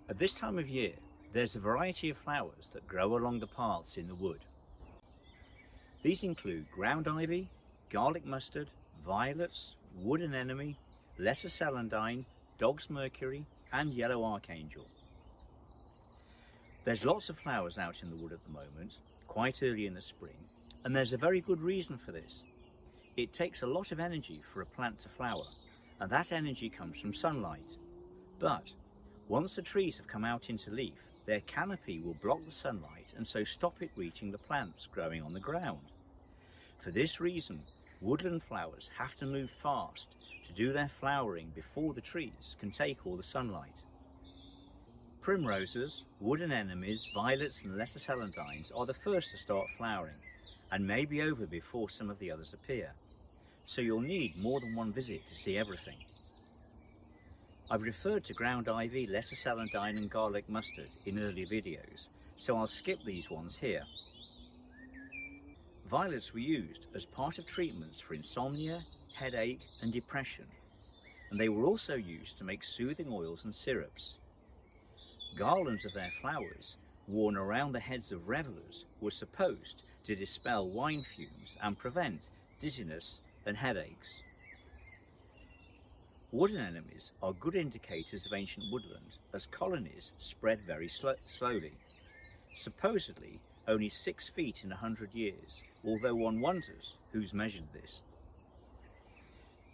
At this time of year, there's a variety of flowers that grow along the paths in the wood. These include ground ivy, garlic mustard, violets, wood anemone, lesser celandine, dog's mercury, and yellow archangel. There's lots of flowers out in the wood at the moment, quite early in the spring, and there's a very good reason for this. It takes a lot of energy for a plant to flower, and that energy comes from sunlight. But once the trees have come out into leaf, their canopy will block the sunlight and so stop it reaching the plants growing on the ground. For this reason, woodland flowers have to move fast to do their flowering before the trees can take all the sunlight. Primroses, wood anemones, violets and lesser celandines are the first to start flowering and may be over before some of the others appear, so you'll need more than one visit to see everything. I've referred to ground ivy, lesser celandine and garlic mustard in earlier videos, so I'll skip these ones here. Violets were used as part of treatments for insomnia, headache and depression, and they were also used to make soothing oils and syrups. Garlands of their flowers, worn around the heads of revelers, were supposed to dispel wine fumes and prevent dizziness and headaches. Wood anemones are good indicators of ancient woodland, as colonies spread very slowly. Supposedly only 6 feet in 100 years, although one wonders who's measured this.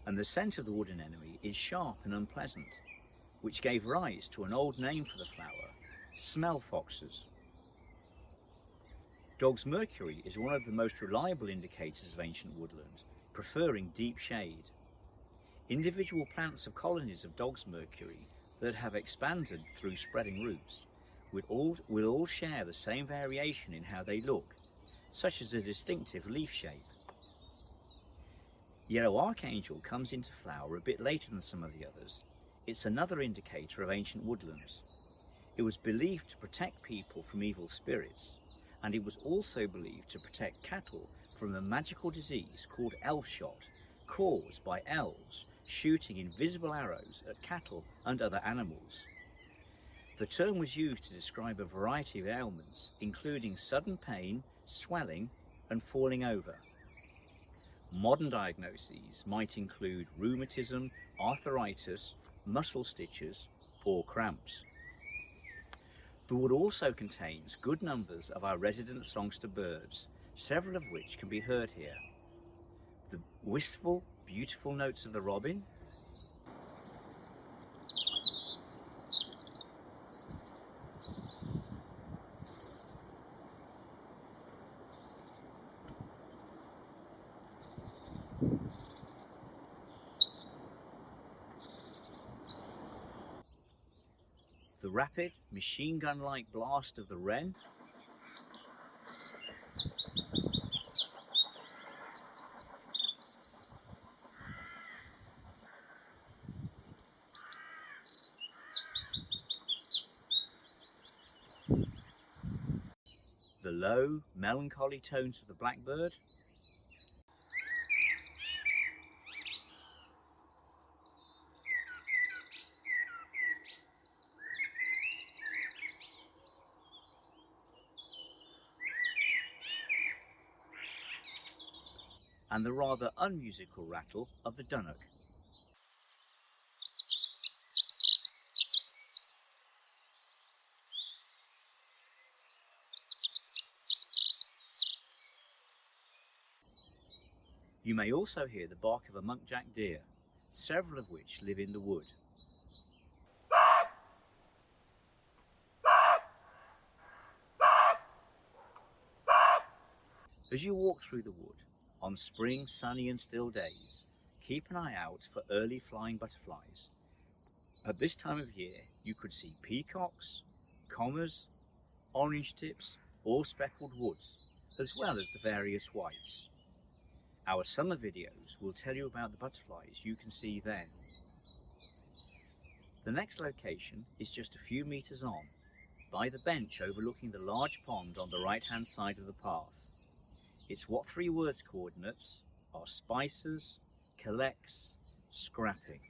And the scent of the wood anemone is sharp and unpleasant, which gave rise to an old name for the flower, smell foxes. Dog's mercury is one of the most reliable indicators of ancient woodland, preferring deep shade. Individual plants of colonies of dog's mercury that have expanded through spreading roots will all share the same variation in how they look, such as a distinctive leaf shape. Yellow archangel comes into flower a bit later than some of the others. It's another indicator of ancient woodlands. It was believed to protect people from evil spirits, and it was also believed to protect cattle from a magical disease called elf shot, caused by elves shooting invisible arrows at cattle and other animals. The term was used to describe a variety of ailments, including sudden pain, swelling, and falling over. Modern diagnoses might include rheumatism, arthritis, muscle stitches, or cramps. The wood also contains good numbers of our resident songster birds, several of which can be heard here. The wistful, beautiful notes of the robin, the rapid, machine gun-like blast of the wren, the low, melancholy tones of the blackbird, and the rather unmusical rattle of the dunnock. You may also hear the bark of a muntjac deer, several of which live in the wood. As you walk through the wood, on spring, sunny and still days, keep an eye out for early flying butterflies. At this time of year, you could see peacocks, commers, orange tips, or speckled woods, as well as the various whites. Our summer videos will tell you about the butterflies you can see then. The next location is just a few meters on, by the bench overlooking the large pond on the right-hand side of the path. Its what 3 words coordinates are spices, collects, scrapping.